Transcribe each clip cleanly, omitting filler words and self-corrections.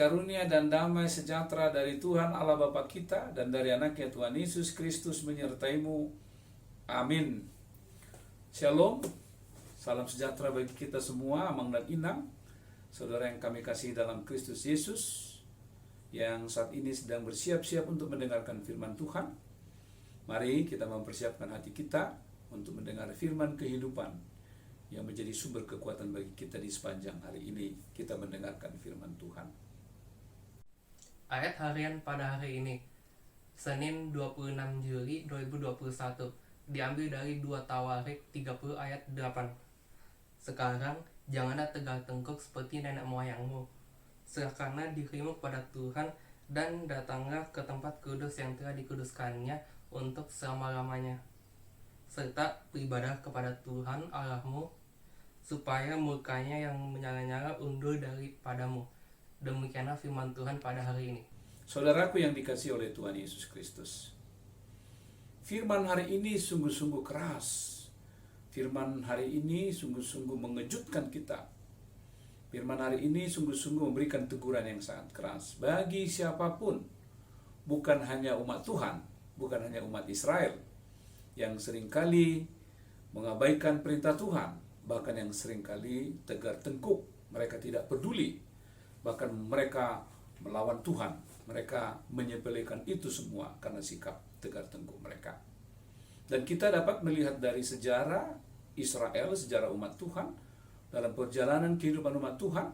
karunia dan damai sejahtera dari Tuhan Allah Bapa kita dan dari anaknya Tuhan Yesus Kristus menyertaimu. Amin. Shalom. Salam sejahtera bagi kita semua, Amang dan Inang, saudara yang kami kasih dalam Kristus Yesus, yang saat ini sedang bersiap-siap untuk mendengarkan firman Tuhan. Mari kita mempersiapkan hati kita untuk mendengar firman kehidupan yang menjadi sumber kekuatan bagi kita di sepanjang hari ini. Kita mendengarkan firman Tuhan. Ayat harian pada hari ini, Senin 26 Juli 2021, diambil dari 2 Tawarik 30 ayat 8. Sekarang, janganlah tegar tengkuk seperti nenek moyangmu. Serahkanlah dirimu pada Tuhan dan datanglah ke tempat kudus yang telah dikuduskannya untuk selama-lamanya. Serta beribadah kepada Tuhan Allahmu, supaya murkanya yang menyala-nyala undur daripadamu. Demikianlah firman Tuhan pada hari ini. Saudaraku yang dikasihi oleh Tuhan Yesus Kristus, firman hari ini sungguh-sungguh keras. Firman hari ini sungguh-sungguh mengejutkan kita. Firman hari ini sungguh-sungguh memberikan teguran yang sangat keras bagi siapapun, bukan hanya umat Tuhan, bukan hanya umat Israel yang seringkali mengabaikan perintah Tuhan, bahkan yang seringkali tegar tengkuk, mereka tidak peduli, bahkan mereka melawan Tuhan, mereka menyepelekan itu semua karena sikap tegar tengkuk mereka. Dan kita dapat melihat dari sejarah Israel, sejarah umat Tuhan, dalam perjalanan kehidupan umat Tuhan,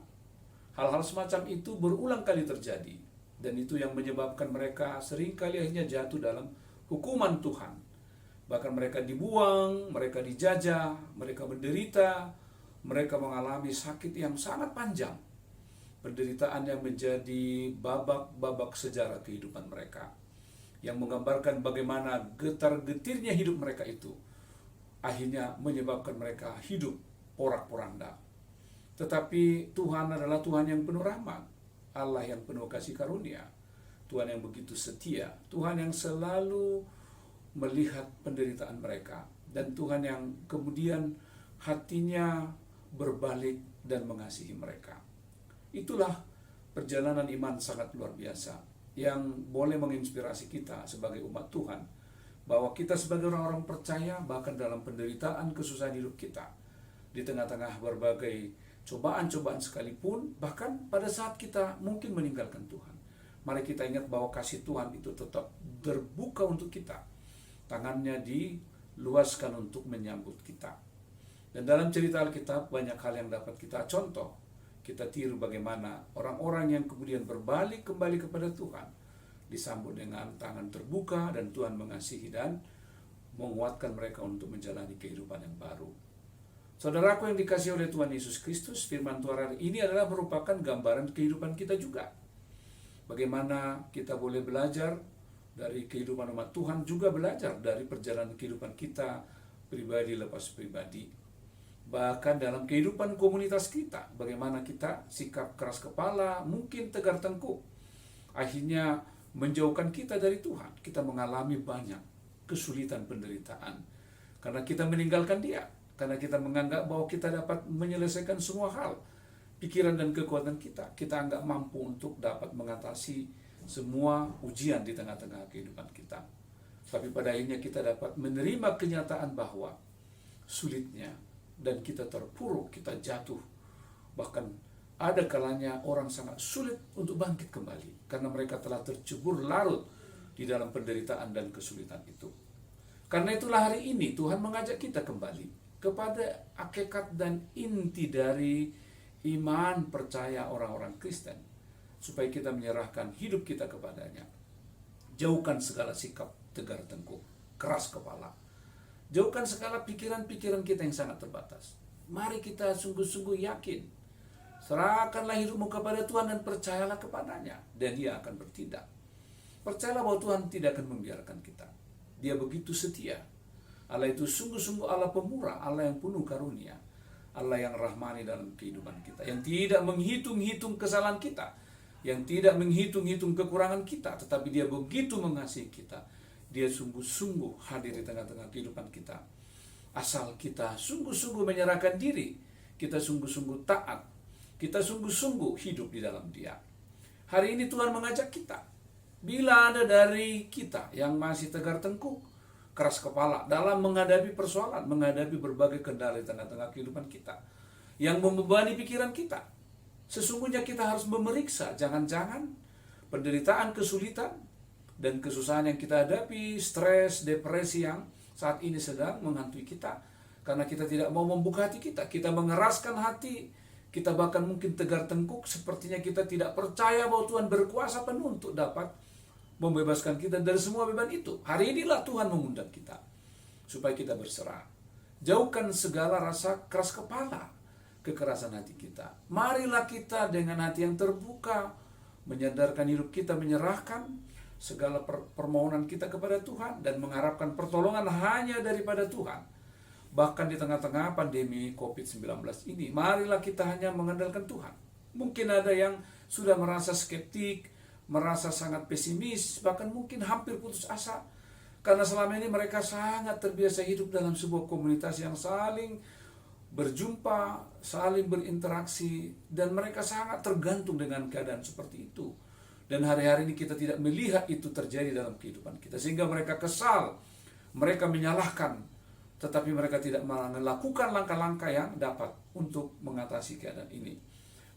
hal-hal semacam itu berulang kali terjadi, dan itu yang menyebabkan mereka seringkali akhirnya jatuh dalam hukuman Tuhan. Bahkan mereka dibuang, mereka dijajah, mereka menderita, mereka mengalami sakit yang sangat panjang. Penderitaan yang menjadi babak-babak sejarah kehidupan mereka, yang menggambarkan bagaimana getar-getirnya hidup mereka itu akhirnya menyebabkan mereka hidup porak-poranda. Tetapi Tuhan adalah Tuhan yang penuh rahmat, Allah yang penuh kasih karunia, Tuhan yang begitu setia, Tuhan yang selalu melihat penderitaan mereka, dan Tuhan yang kemudian hatinya berbalik dan mengasihi mereka. Itulah perjalanan iman sangat luar biasa yang boleh menginspirasi kita sebagai umat Tuhan, bahwa kita sebagai orang-orang percaya, bahkan dalam penderitaan kesusahan hidup kita, di tengah-tengah berbagai cobaan-cobaan sekalipun, bahkan pada saat kita mungkin meninggalkan Tuhan, mari kita ingat bahwa kasih Tuhan itu tetap terbuka untuk kita. Tangannya diluaskan untuk menyambut kita. Dan dalam cerita Alkitab banyak hal yang dapat kita contoh, kita tiru bagaimana orang-orang yang kemudian berbalik kembali kepada Tuhan disambut dengan tangan terbuka, dan Tuhan mengasihi dan menguatkan mereka untuk menjalani kehidupan yang baru. Saudaraku yang dikasihi oleh Tuhan Yesus Kristus, firman Tuhan hari ini adalah merupakan gambaran kehidupan kita juga. Bagaimana kita boleh belajar dari kehidupan umat Tuhan, juga belajar dari perjalanan kehidupan kita pribadi lepas pribadi. Bahkan dalam kehidupan komunitas kita, bagaimana kita sikap keras kepala, mungkin tegar tengkuk, akhirnya menjauhkan kita dari Tuhan. Kita mengalami banyak kesulitan, penderitaan, karena kita meninggalkan Dia, karena kita menganggap bahwa kita dapat menyelesaikan semua hal. Pikiran dan kekuatan kita anggap mampu untuk dapat mengatasi semua ujian di tengah-tengah kehidupan kita. Tapi pada akhirnya kita dapat menerima kenyataan bahwa sulitnya, dan kita terpuruk, kita jatuh. Bahkan ada kalanya orang sangat sulit untuk bangkit kembali, karena mereka telah tercebur larut di dalam penderitaan dan kesulitan itu. Karena itulah hari ini Tuhan mengajak kita kembali kepada hakikat dan inti dari iman percaya orang-orang Kristen, supaya kita menyerahkan hidup kita kepadanya. Jauhkan segala sikap tegar tengkuk, keras kepala. Jauhkan segala pikiran-pikiran kita yang sangat terbatas. Mari kita sungguh-sungguh yakin. Serahkanlah hidupmu kepada Tuhan dan percayalah kepadanya, dan Dia akan bertindak. Percayalah bahwa Tuhan tidak akan membiarkan kita. Dia begitu setia. Allah itu sungguh-sungguh Allah pemurah, Allah yang penuh karunia, Allah yang rahmani dalam kehidupan kita, yang tidak menghitung-hitung kesalahan kita, yang tidak menghitung-hitung kekurangan kita, tetapi Dia begitu mengasihi kita. Dia sungguh-sungguh hadir di tengah-tengah kehidupan kita. Asal kita sungguh-sungguh menyerahkan diri, kita sungguh-sungguh taat, kita sungguh-sungguh hidup di dalam Dia. Hari ini Tuhan mengajak kita. Bila ada dari kita yang masih tegar tengkuk, keras kepala dalam menghadapi persoalan, menghadapi berbagai kendala di tengah-tengah kehidupan kita, yang membebani pikiran kita, sesungguhnya kita harus memeriksa, jangan-jangan penderitaan, kesulitan, dan kesusahan yang kita hadapi, stres, depresi yang saat ini sedang menghantui kita, karena kita tidak mau membuka hati kita mengeraskan hati, kita bahkan mungkin tegar tengkuk, sepertinya kita tidak percaya bahwa Tuhan berkuasa penuh untuk dapat membebaskan kita dari semua beban itu. Hari inilah Tuhan mengundang kita supaya kita berserah. Jauhkan segala rasa keras kepala, kekerasan hati kita. Marilah kita dengan hati yang terbuka, menyadarkan hidup kita, menyerahkan segala permohonan kita kepada Tuhan dan mengharapkan pertolongan hanya daripada Tuhan. Bahkan di tengah-tengah pandemi COVID-19 ini, marilah kita hanya mengandalkan Tuhan. Mungkin ada yang sudah merasa skeptik, merasa sangat pesimis, bahkan mungkin hampir putus asa. Karena selama ini mereka sangat terbiasa hidup dalam sebuah komunitas yang saling berjumpa, saling berinteraksi, dan mereka sangat tergantung dengan keadaan seperti itu. Dan hari-hari ini kita tidak melihat itu terjadi dalam kehidupan kita, sehingga mereka kesal, mereka menyalahkan, tetapi mereka tidak melakukan langkah-langkah yang dapat untuk mengatasi keadaan ini.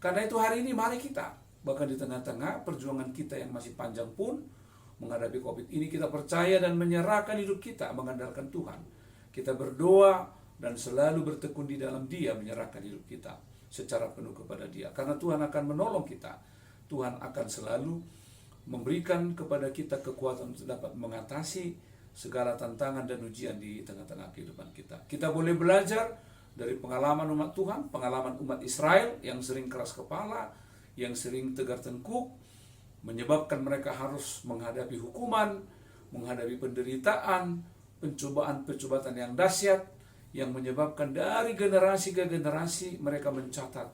Karena itu hari ini mari kita, bahkan di tengah-tengah perjuangan kita yang masih panjang pun, menghadapi COVID ini, kita percaya dan menyerahkan hidup kita, mengandalkan Tuhan. Kita berdoa dan selalu bertekun di dalam Dia, menyerahkan hidup kita secara penuh kepada Dia. Karena Tuhan akan menolong kita. Tuhan akan selalu memberikan kepada kita kekuatan untuk dapat mengatasi segala tantangan dan ujian di tengah-tengah kehidupan kita. Kita boleh belajar dari pengalaman umat Tuhan, pengalaman umat Israel yang sering keras kepala, yang sering tegar tengkuk, menyebabkan mereka harus menghadapi hukuman, menghadapi penderitaan, pencobaan-pencobaan yang dahsyat, yang menyebabkan dari generasi ke generasi mereka mencatat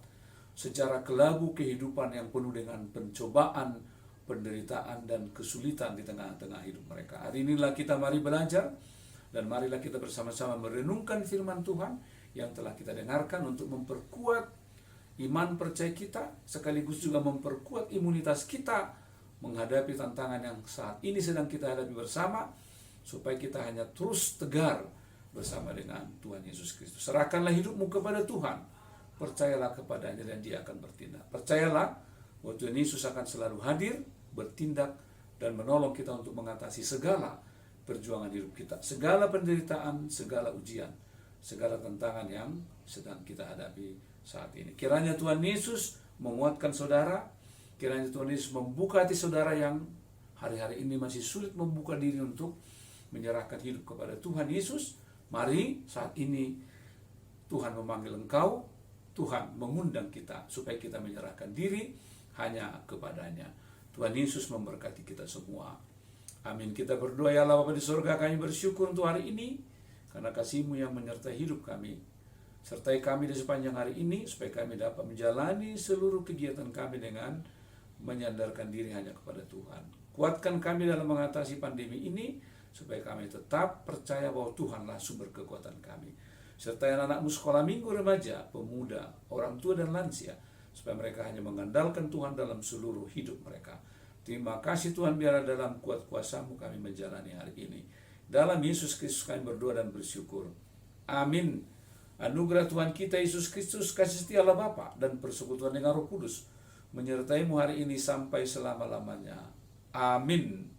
secara kelabu kehidupan yang penuh dengan pencobaan, penderitaan, dan kesulitan di tengah-tengah hidup mereka. Hari inilah kita mari belajar, dan marilah kita bersama-sama merenungkan firman Tuhan yang telah kita dengarkan untuk memperkuat iman percaya kita, sekaligus juga memperkuat imunitas kita menghadapi tantangan yang saat ini sedang kita hadapi bersama, supaya kita hanya terus tegar bersama dengan Tuhan Yesus Kristus. Serahkanlah hidupmu kepada Tuhan, percayalah kepadanya dan Dia akan bertindak. Percayalah bahwa Tuhan Yesus akan selalu hadir, bertindak, dan menolong kita untuk mengatasi segala perjuangan hidup kita, segala penderitaan, segala ujian, segala tantangan yang sedang kita hadapi saat ini. Kiranya Tuhan Yesus menguatkan saudara, kiranya Tuhan Yesus membuka hati saudara yang hari-hari ini masih sulit membuka diri untuk menyerahkan hidup kepada Tuhan Yesus. Mari saat ini Tuhan memanggil engkau, Tuhan mengundang kita supaya kita menyerahkan diri hanya kepadanya. Tuhan Yesus memberkati kita semua. Amin. Kita berdoa, ya Allah Bapa di surga, kami bersyukur untuk hari ini, karena kasih-Mu yang menyertai hidup kami. Sertai kami di sepanjang hari ini, supaya kami dapat menjalani seluruh kegiatan kami dengan menyandarkan diri hanya kepada Tuhan. Kuatkan kami dalam mengatasi pandemi ini, supaya kami tetap percaya bahwa Tuhanlah sumber kekuatan kami. Sertai anak-anakmu sekolah minggu, remaja, pemuda, orang tua dan lansia, supaya mereka hanya mengandalkan Tuhan dalam seluruh hidup mereka. Terima kasih Tuhan, biarlah dalam kuat kuasa-Mu kami menjalani hari ini. Dalam Yesus Kristus kami berdoa dan bersyukur. Amin. Anugerah Tuhan kita Yesus Kristus, kasih setia Allah Bapa, dan persekutuan dengan Roh Kudus menyertai-Mu hari ini sampai selama-lamanya. Amin.